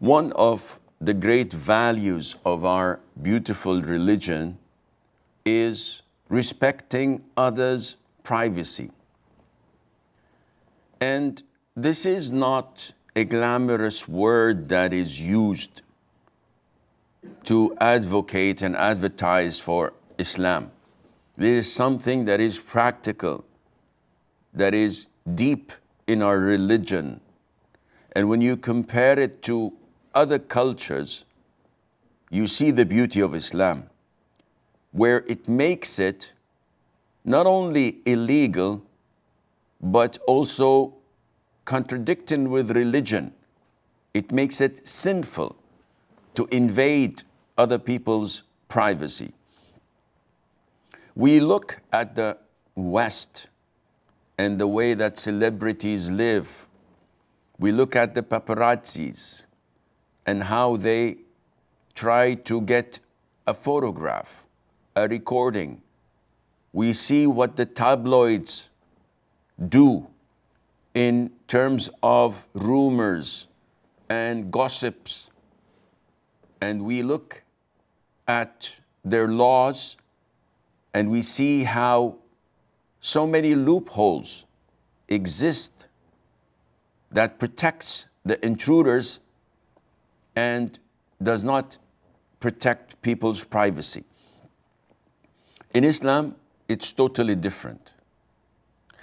One of the great values of our beautiful religion is respecting others' privacy. And this is not a glamorous word that is used to advocate and advertise for Islam. This is something that is practical, that is deep in our religion. And when you compare it to other cultures, you see the beauty of Islam, where it makes it not only illegal, but also contradicting with religion. It makes it sinful to invade other people's privacy. We look at the West and the way that celebrities live. We look at the paparazzis and how they try to get a photograph, a recording. We see what the tabloids do in terms of rumors and gossips. And we look at their laws and we see how so many loopholes exist that protects the intruders and does not protect people's privacy. In Islam, it's totally different.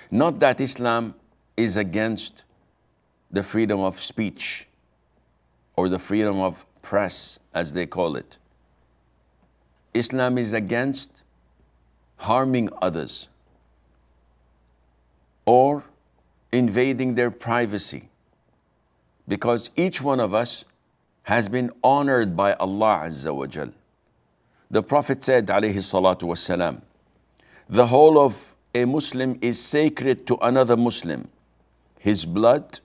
Not that Islam is against the freedom of speech or the freedom of press, as they call it. Islam is against harming others or invading their privacy, because each one of us has been honored by Allah Azza wa Jal. The Prophet said, alayhi salatu wassalam, the whole of a Muslim is sacred to another Muslim, his blood,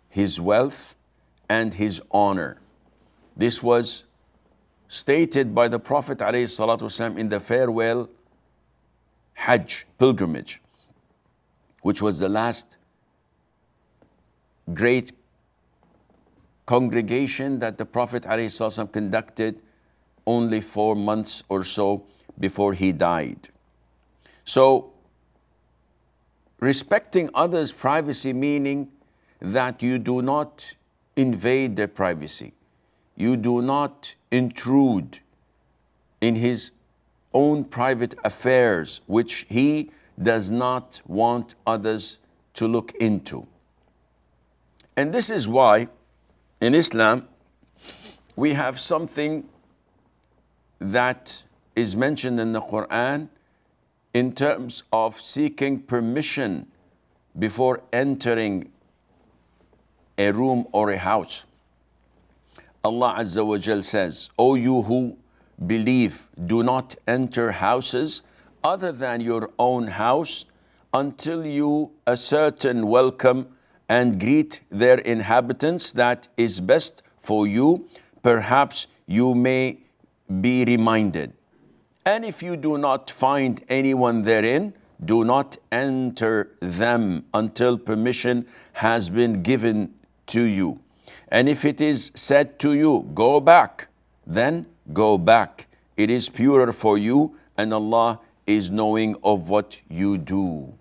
his wealth, and his honor. This was stated by the Prophet alayhi salatu wassalam in the farewell Hajj pilgrimage, which was the last great congregation that the Prophet ﷺ conducted only 4 months or so before he died. So, respecting others' privacy, meaning that you do not invade their privacy. You do not intrude in his own private affairs, which he does not want others to look into. And this is why in Islam, we have something that is mentioned in the Quran in terms of seeking permission before entering a room or a house. Allah Azza wa Jal says, O you who believe, do not enter houses other than your own house until you ascertain welcome and greet their inhabitants that is best for you. Perhaps you may be reminded. And if you do not find anyone therein, do not enter them until permission has been given to you. And if it is said to you, go back, then go back. It is purer for you, and Allah is knowing of what you do.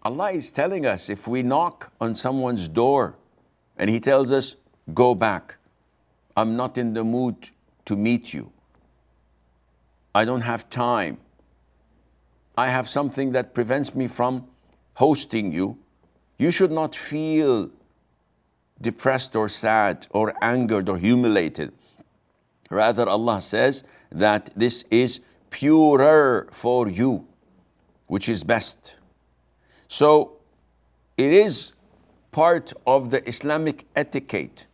Allah is telling us, if we knock on someone's door and he tells us, go back, I'm not in the mood to meet you, I don't have time, I have something that prevents me from hosting you, you should not feel depressed or sad or angered or humiliated. Rather, Allah says that this is purer for you, which is best. So it is part of the Islamic etiquette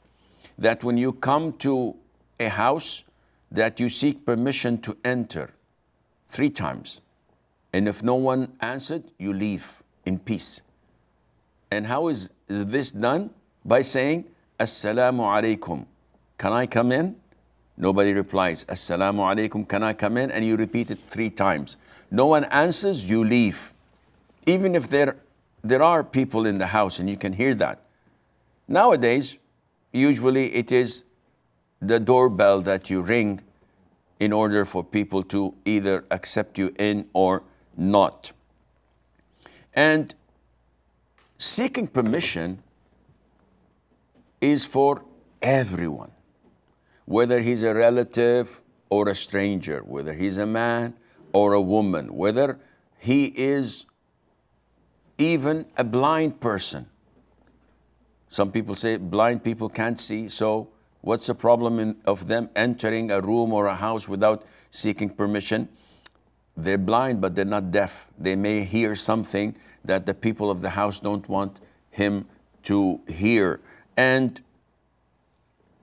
that when you come to a house, that you seek permission to enter 3 times. And if no one answered, you leave in peace. And how is this done? By saying, Assalamu alaikum. Can I come in? Nobody replies. Assalamu alaikum, can I come in? And you repeat it 3 times. No one answers, you leave. Even if there are people in the house and you can hear that. Nowadays, usually it is the doorbell that you ring in order for people to either accept you in or not. And seeking permission is for everyone, whether he's a relative or a stranger, whether he's a man or a woman, whether he is even a blind person. Some people say blind people can't see, so what's the problem of them entering a room or a house without seeking permission? They're blind, but they're not deaf. They may hear something that the people of the house don't want him to hear. And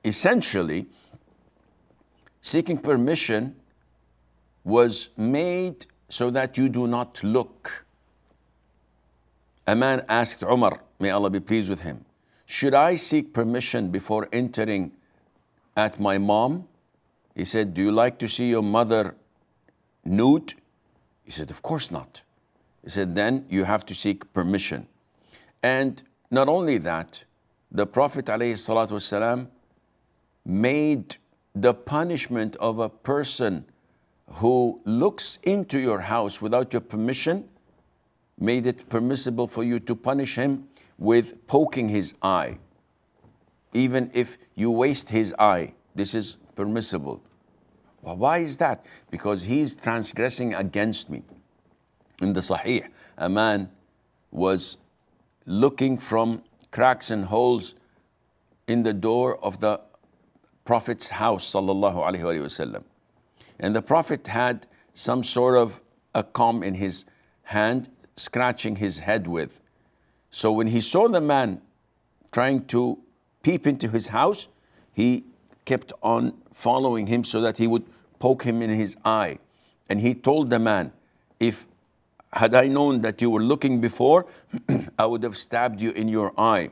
essentially, seeking permission was made so that you do not look. A man asked Umar, may Allah be pleased with him, should I seek permission before entering at my mom? He said, do you like to see your mother nude? He said, of course not. He said, then you have to seek permission. And not only that, the Prophet ﷺ made the punishment of a person who looks into your house without your permission, made it permissible for you to punish him with poking his eye. Even if you waste his eye, this is permissible. Well, why is that? Because he's transgressing against me. In the Sahih, a man was looking from cracks and holes in the door of the Prophet's house, sallallahu alaihi wasallam. And the Prophet had some sort of a comb in his hand, scratching his head with. So when he saw the man trying to peep into his house, he kept on following him so that he would poke him in his eye. And he told the man, if had I known that you were looking before, I would have stabbed you in your eye.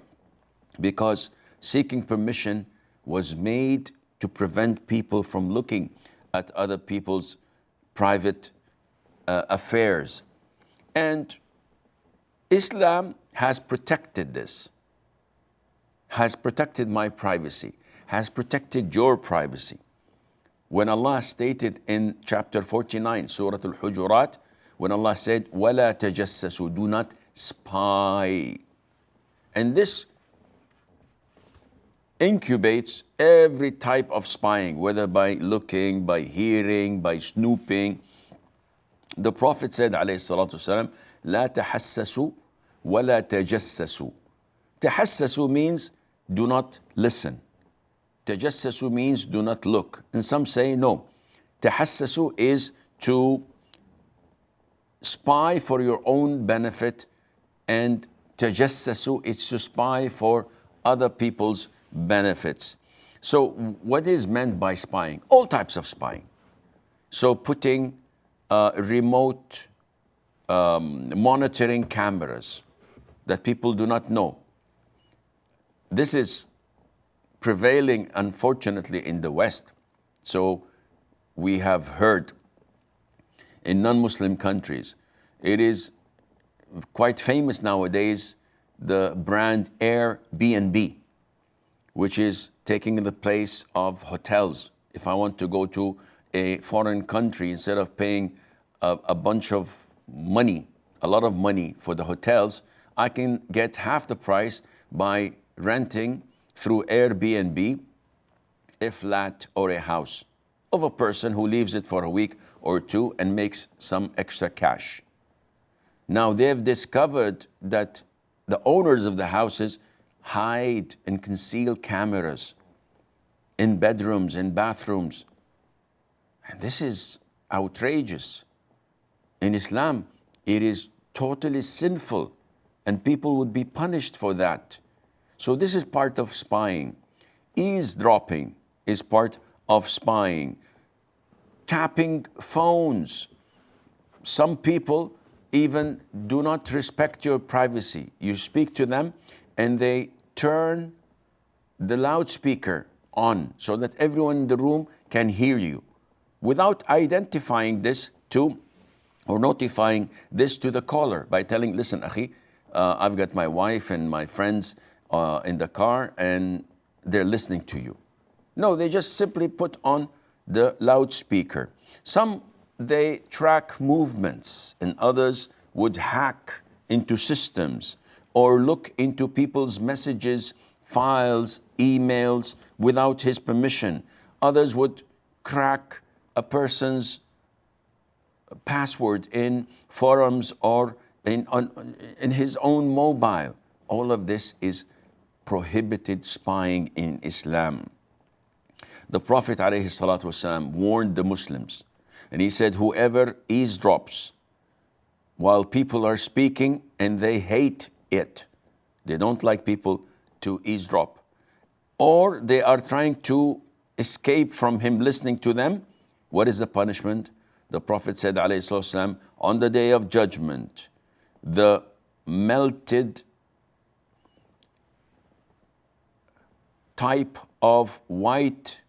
Because seeking permission was made to prevent people from looking at other people's private affairs. And Islam has protected this, has protected my privacy, has protected your privacy. When Allah stated in chapter 49, Surah Al-Hujurat, when Allah said, وَلَا تَجَسَّسُوا, do not spy. And this incubates every type of spying, whether by looking, by hearing, by snooping. The Prophet said, alayhi salatu wasalam, لا تحسسوا ولا تجسسوا. تحسسوا means do not listen. تجسسوا means do not look. And some say no. تحسسوا is to spy for your own benefit, and تجسسوا is to spy for other people's benefits. So what is meant by spying? All types of spying. So putting remote monitoring cameras that people do not know. This is prevailing, unfortunately, in the West. So we have heard in non-Muslim countries, it is quite famous nowadays, the brand Airbnb, which is taking the place of hotels. If I want to go to a foreign country, instead of paying a bunch of money, a lot of money for the hotels, I can get half the price by renting through Airbnb a flat or a house of a person who leaves it for a week or two and makes some extra cash. Now they've discovered that the owners of the houses hide and conceal cameras in bedrooms, in bathrooms. And this is outrageous. In Islam, it is totally sinful, and people would be punished for that. So this is part of spying. Eavesdropping is part of spying. Tapping phones. Some people even do not respect your privacy. You speak to them and they turn the loudspeaker on so that everyone in the room can hear you without identifying this to or notifying this to the caller by telling, listen, akhi, I've got my wife and my friends in the car, and they're listening to you. No, they just simply put on the loudspeaker. Some, they track movements, and others would hack into systems or look into people's messages, files, emails without his permission. Others would crack a person's password in forums or in his own mobile. All of this is prohibited spying in Islam. The Prophet ﷺ warned the Muslims, and he said, whoever eavesdrops while people are speaking and they hate it, they don't like people to eavesdrop, or they are trying to escape from him listening to them, what is the punishment? The Prophet said, ﷺ, on the day of judgment, the melted type of white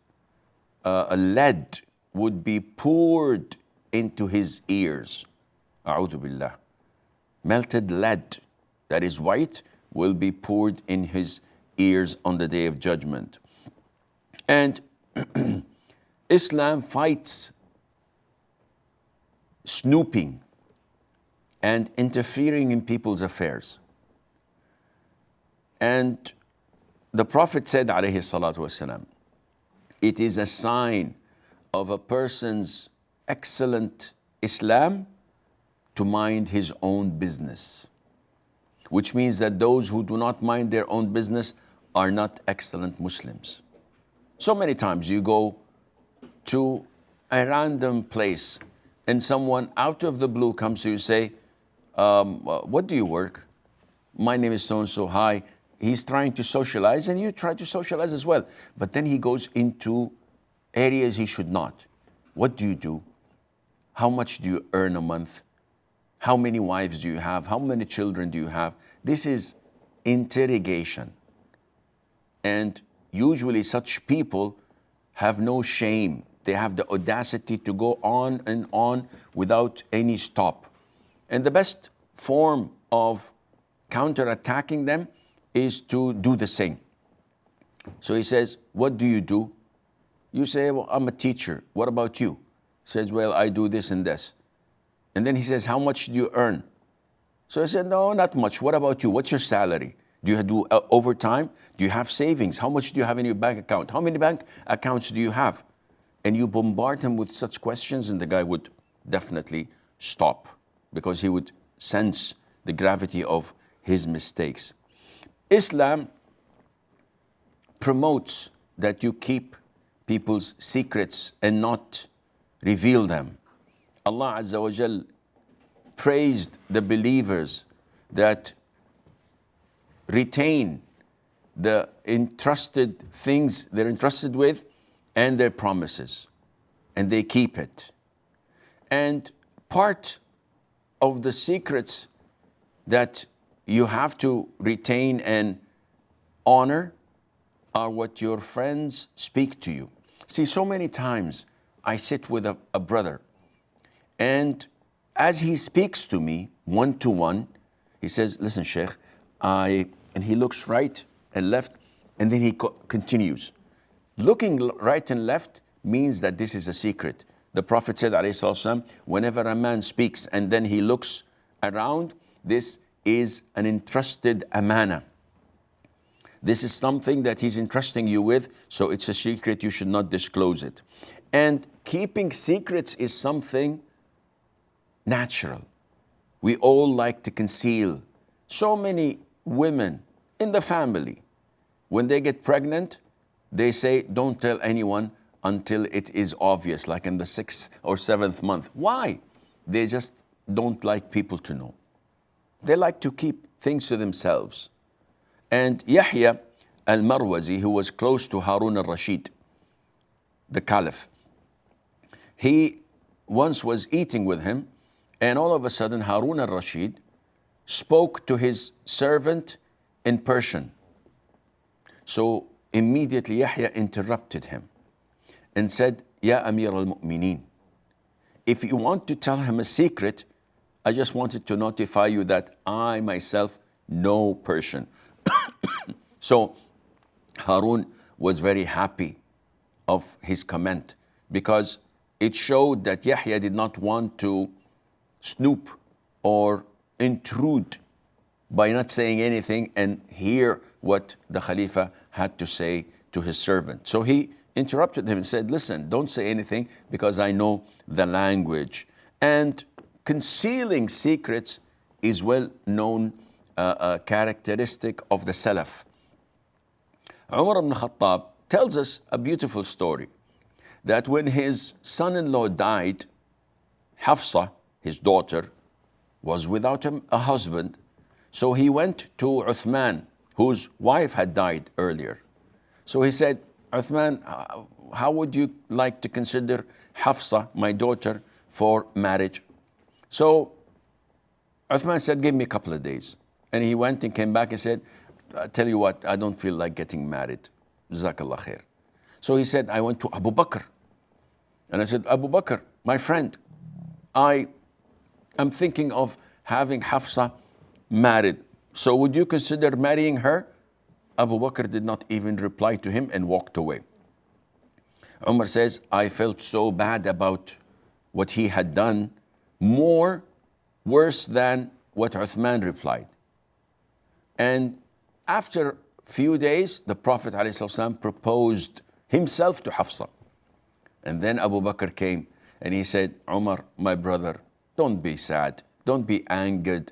lead would be poured into his ears. A'udhu billah. Melted lead that is white will be poured in his ears on the day of judgment. And Islam fights snooping and interfering in people's affairs. And the Prophet said, alayhi salatu wasalam, it is a sign of a person's excellent Islam to mind his own business, which means that those who do not mind their own business are not excellent Muslims. So many times you go to a random place and someone out of the blue comes to you and say, what do you work? My name is so-and-so. Hi. He's trying to socialize and you try to socialize as well. But then he goes into areas he should not. What do you do? How much do you earn a month? How many wives do you have? How many children do you have? This is interrogation. And usually such people have no shame. They have the audacity to go on and on without any stop. And the best form of counterattacking them is to do the same. So he says, what do you do? You say, well, I'm a teacher. What about you? He says, well, I do this and this. And then he says, how much do you earn? So I said, no, not much. What about you? What's your salary? Do you do overtime? Do you have savings? How much do you have in your bank account? How many bank accounts do you have? And you bombard him with such questions, and the guy would definitely stop because he would sense the gravity of his mistakes. Islam promotes that you keep people's secrets and not reveal them. Allah Azza wa Jal praised the believers that retain the entrusted things they're entrusted with and their promises, and they keep it. And part of the secrets that you have to retain and honor are what your friends speak to you. See, so many times I sit with a brother, and as he speaks to me one-to-one, he says, listen, Sheikh, and he looks right and left, and then he continues. Looking right and left means that this is a secret. The Prophet said, alayhi salatu wasalam, whenever a man speaks and then he looks around, this is an entrusted amana. This is something that he's entrusting you with, so it's a secret, you should not disclose it. And keeping secrets is something natural. We all like to conceal. So many women in the family, when they get pregnant, they say, don't tell anyone until it is obvious, like in the 6th or 7th month. Why? They just don't like people to know. They like to keep things to themselves. And Yahya al-Marwazi, who was close to Harun al-Rashid, the caliph, he once was eating with him, and all of a sudden Harun al-Rashid spoke to his servant in Persian. So immediately Yahya interrupted him and said, Ya Amir al-Mu'mineen, if you want to tell him a secret, I just wanted to notify you that I myself know Persian. So Harun was very happy of his comment, because it showed that Yahya did not want to snoop or intrude by not saying anything and hear what the Khalifa had to say to his servant. So he interrupted him and said, listen, don't say anything because I know the language. And concealing secrets is well known characteristic of the Salaf. Umar ibn Khattab tells us a beautiful story that when his son-in-law died, Hafsa, his daughter, was without a husband. So he went to Uthman, whose wife had died earlier. So he said, Uthman, how would you like to consider Hafsa, my daughter, for marriage? So Uthman said, give me a couple of days. And he went and came back and said, I tell you what, I don't feel like getting married. Jazakallah khair. So he said, I went to Abu Bakr. And I said, Abu Bakr, my friend, I am thinking of having Hafsa married. So would you consider marrying her? Abu Bakr did not even reply to him and walked away. Umar says, I felt so bad about what he had done, worse than what Uthman replied. And after a few days, the Prophet ﷺ proposed himself to Hafsa. And then Abu Bakr came and he said, Umar, my brother, don't be sad. Don't be angered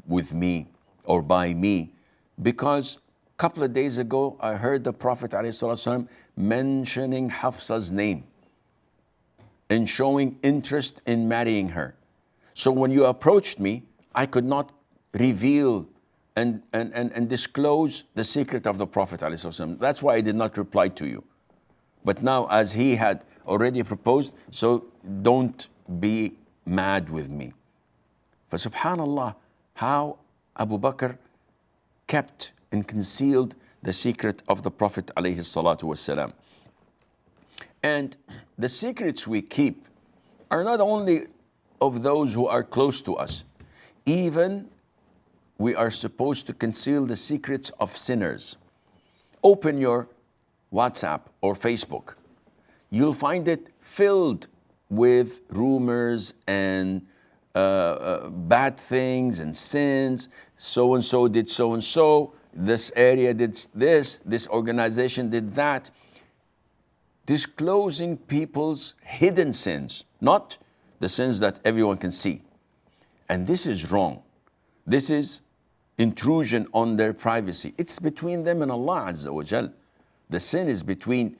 with me or by me, because a couple of days ago, I heard the Prophet ﷺ mentioning Hafsa's name and showing interest in marrying her. So when you approached me, I could not reveal and disclose the secret of the Prophet ﷺ. That's why I did not reply to you. But now, as he had already proposed, so don't be mad with me. For subhanallah, how Abu Bakr kept and concealed the secret of the Prophet ﷺ. And the secrets we keep are not only of those who are close to us. Even we are supposed to conceal the secrets of sinners. Open your WhatsApp or Facebook. You'll find it filled with rumors and bad things and sins. So-and-so did so-and-so. This area did this organization did that. Disclosing people's hidden sins, not the sins that everyone can see. And this is wrong. This is intrusion on their privacy. It's between them and Allah Azza wa Jal. The sin is between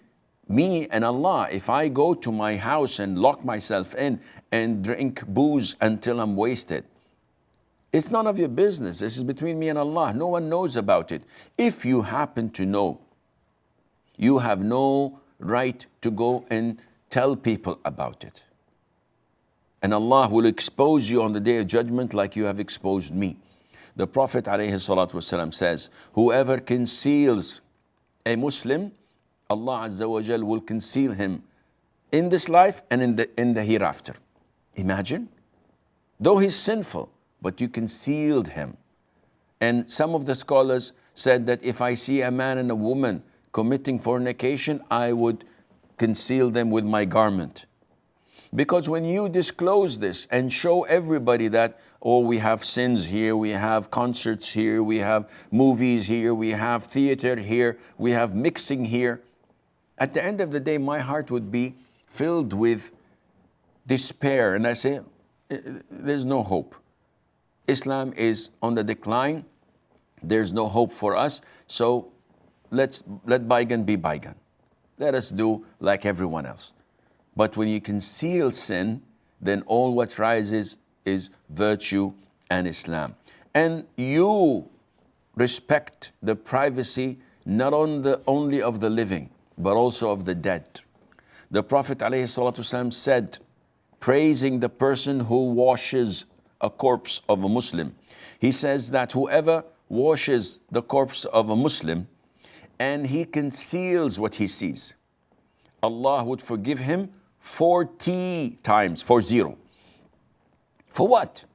me and Allah. If I go to my house and lock myself in and drink booze until I'm wasted, it's none of your business. This is between me and Allah. No one knows about it. If you happen to know, you have no right to go and tell people about it. And Allah will expose you on the Day of Judgment like you have exposed me. The Prophet ﷺ says, whoever conceals a Muslim, Allah Azza wa Jal will conceal him in this life and in the hereafter. Imagine, though he's sinful, but you concealed him. And some of the scholars said that if I see a man and a woman committing fornication, I would conceal them with my garment. Because when you disclose this and show everybody that, oh, we have sins here, we have concerts here, we have movies here, we have theater here, we have mixing here, at the end of the day, my heart would be filled with despair. And I say, there's no hope. Islam is on the decline. There's no hope for us. So let bygone be bygone. Let us do like everyone else. But when you conceal sin, then all what rises is virtue and Islam. And you respect the privacy not only of the living, but also of the dead. The Prophet ﷺ said, praising the person who washes a corpse of a Muslim, he says that whoever washes the corpse of a Muslim and he conceals what he sees, Allah would forgive him 40 times, 40. For what?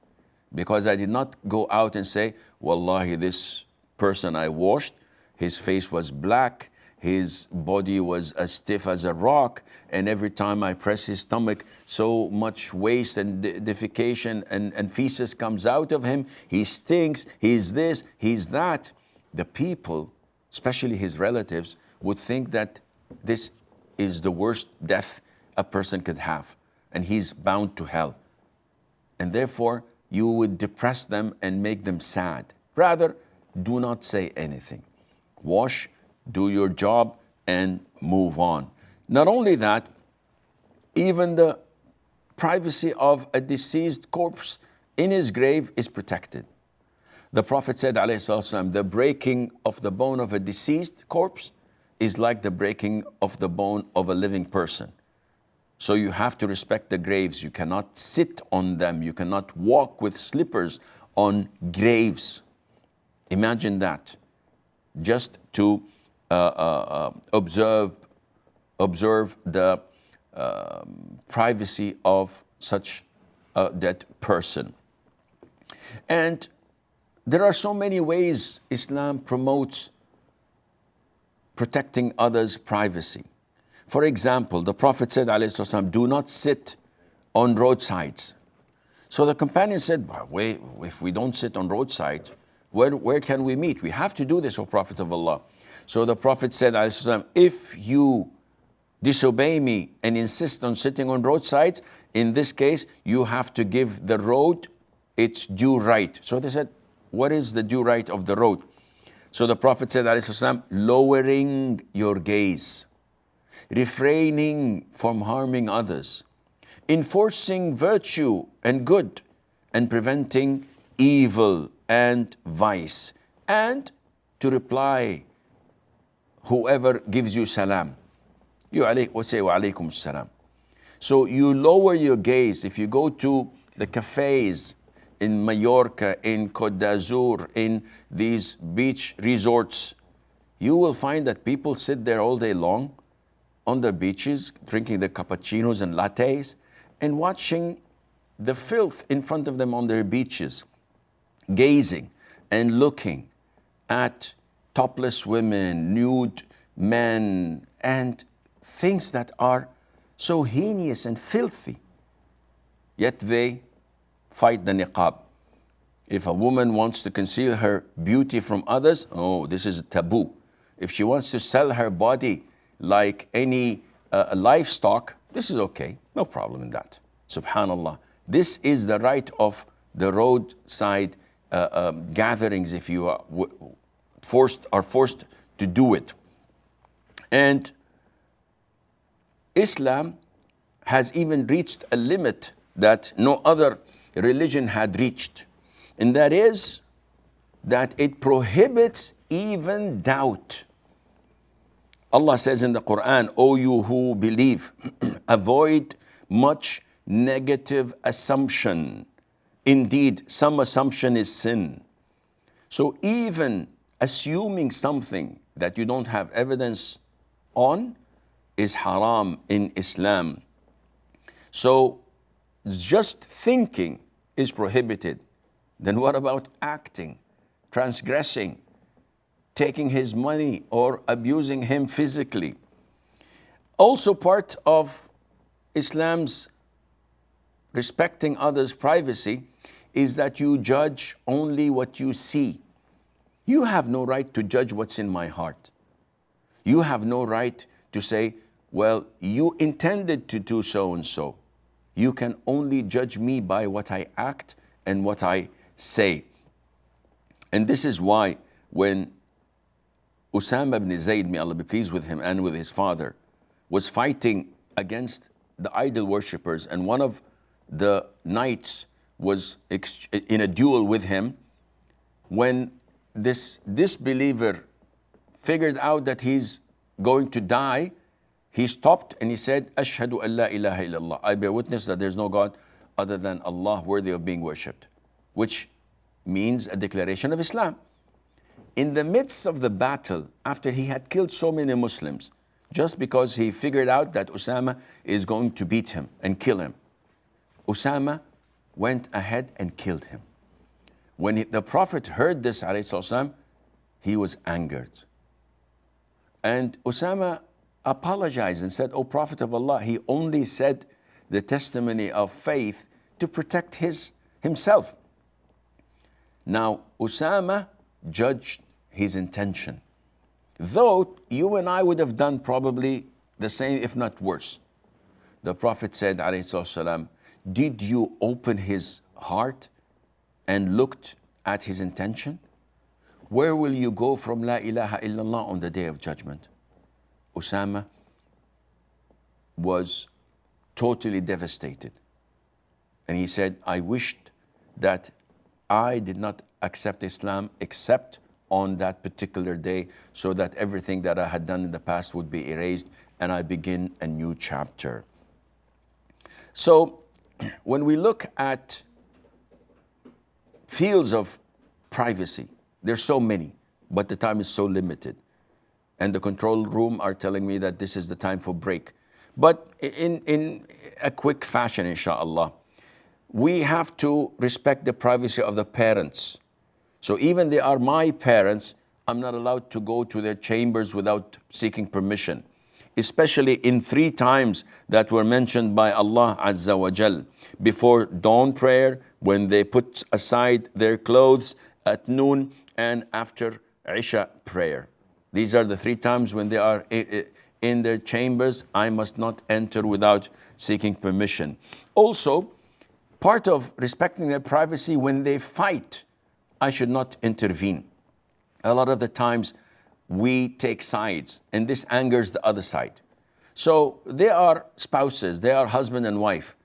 Because I did not go out and say, Wallahi, this person I washed, his face was black, his body was as stiff as a rock, and every time I press his stomach, so much waste and defecation and feces comes out of him. He stinks, he's this, he's that. The people, especially his relatives, would think that this is the worst death a person could have, and he's bound to hell. And therefore, you would depress them and make them sad. Rather, do not say anything. Wash, do your job, and move on. Not only that, even the privacy of a deceased corpse in his grave is protected. The Prophet said, ﷺ, the breaking of the bone of a deceased corpse is like the breaking of the bone of a living person. So you have to respect the graves. You cannot sit on them. You cannot walk with slippers on graves. Imagine that. Just to observe the privacy of such a dead person. And there are so many ways Islam promotes protecting others' privacy. For example, the Prophet said, ﷺ, do not sit on roadsides. So the companion said, wait, if we don't sit on roadsides, where can we meet? We have to do this, O Prophet of Allah. So the Prophet said, ﷺ, if you disobey me and insist on sitting on roadsides, in this case, you have to give the road its due right. So they said, what is the due right of the road? So the Prophet said, ﷺ, lowering your gaze, refraining from harming others, enforcing virtue and good, and preventing evil and vice, and to reply whoever gives you salam. You would say wa alaykum salam. So you lower your gaze. If you go to the cafes in Mallorca, in Côte d'Azur, in these beach resorts, you will find that people sit there all day long on the beaches, drinking the cappuccinos and lattes, and watching the filth in front of them on their beaches, gazing and looking at topless women, nude men, and things that are so heinous and filthy. Yet they fight the niqab. If a woman wants to conceal her beauty from others, oh, this is a taboo. If she wants to sell her body like any livestock, this is okay, no problem in that. Subhanallah. This is the right of the roadside gatherings if you are forced to do it. And Islam has even reached a limit that no other religion had reached, and that is that it prohibits even doubt. Allah says in the Quran, O you who believe, avoid much negative assumption. Indeed, some assumption is sin. So even assuming something that you don't have evidence on is haram in Islam. So just thinking is prohibited. Then what about acting, transgressing, taking his money or abusing him physically? Also part of Islam's respecting others' privacy is that you judge only what you see. You have no right to judge what's in my heart. You have no right to say, well, you intended to do so and so. You can only judge me by what I act and what I say. And this is why when Usama ibn Zayd, may Allah be pleased with him and with his father, was fighting against the idol worshippers, and one of the knights was in a duel with him, when this disbeliever figured out that he's going to die, he stopped and he said, Ashhadu an la ilaha illallah. I bear witness that there's no God other than Allah worthy of being worshipped, which means a declaration of Islam. In the midst of the battle, after he had killed so many Muslims, just because he figured out that Usama is going to beat him and kill him, Usama went ahead and killed him. When the Prophet heard this, ﷺ, he was angered. And Usama apologized and said, "O Prophet of Allah, he only said the testimony of faith to protect himself." Now, Usama judged his intention. Though you and I would have done probably the same, if not worse. The Prophet said, alayhi salam, did you open his heart and looked at his intention? Where will you go from La ilaha illallah on the day of judgment? Usama was totally devastated. And he said, I wished that I did not accept Islam except on that particular day, so that everything that I had done in the past would be erased and I begin a new chapter. So when we look at fields of privacy, there's so many, but the time is so limited. And the control room are telling me that this is the time for break. But in a quick fashion, inshallah, we have to respect the privacy of the parents. So even they are my parents, I'm not allowed to go to their chambers without seeking permission. Especially in 3 times that were mentioned by Allah Azza wa Jal. Before dawn prayer, when they put aside their clothes, at noon, and after Isha prayer. These are the 3 times when they are in their chambers. I must not enter without seeking permission. Also, part of respecting their privacy, when they fight, I should not intervene. A lot of the times we take sides and this angers the other side. So they are spouses, they are husband and wife.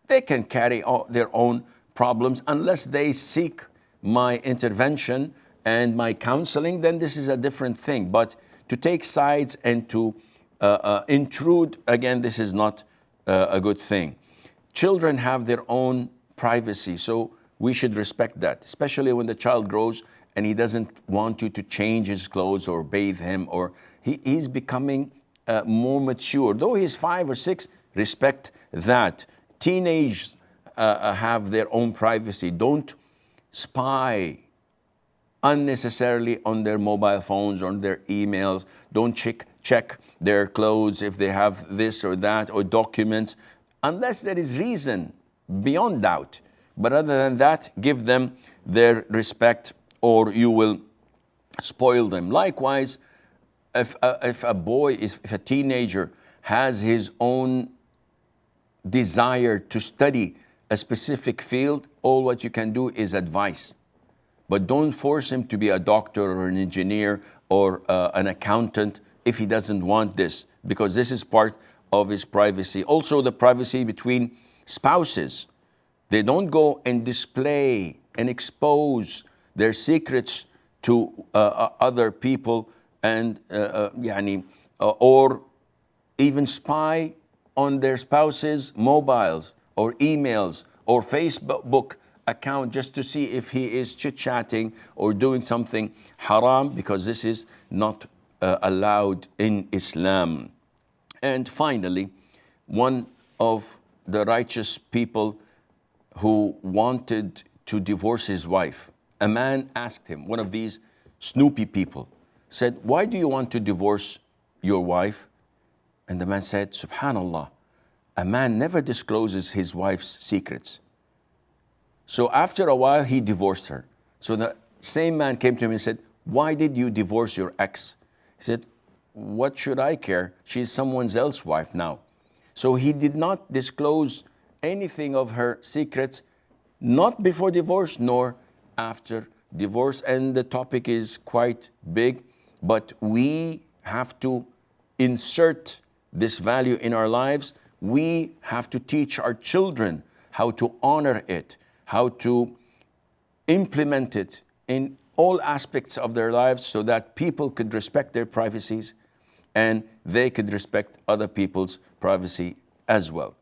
They can carry their own problems unless they seek my intervention and my counseling, then this is a different thing. But to take sides and to intrude, again, this is not a good thing. Children have their own privacy, so we should respect that, especially when the child grows and he doesn't want you to change his clothes or bathe him, or he's becoming more mature. Though he's 5 or 6, respect that. Teenagers have their own privacy. Don't spy unnecessarily on their mobile phones, on their emails. Don't check their clothes if they have this or that, or documents, unless there is reason beyond doubt. But other than that, give them their respect or you will spoil them. Likewise, if a teenager has his own desire to study a specific field, all what you can do is advise. But don't force him to be a doctor or an engineer or an accountant if he doesn't want this, because this is part of his privacy. Also, the privacy between spouses. They don't go and display and expose their secrets to other people and or even spy on their spouses' mobiles or emails or Facebook account just to see if he is chit-chatting or doing something haram, because this is not allowed in Islam. And finally, one of the righteous people who wanted to divorce his wife, a man asked him, one of these snoopy people, said, why do you want to divorce your wife? And the man said, Subhanallah, a man never discloses his wife's secrets. So after a while, he divorced her. So the same man came to him and said, why did you divorce your ex? He said, what should I care? She's someone else's wife now. So he did not disclose anything of her secrets, not before divorce nor after divorce. And the topic is quite big, but we have to insert this value in our lives. We have to teach our children how to honor it, how to implement it in all aspects of their lives, so that people could respect their privacies and they could respect other people's privacy as well.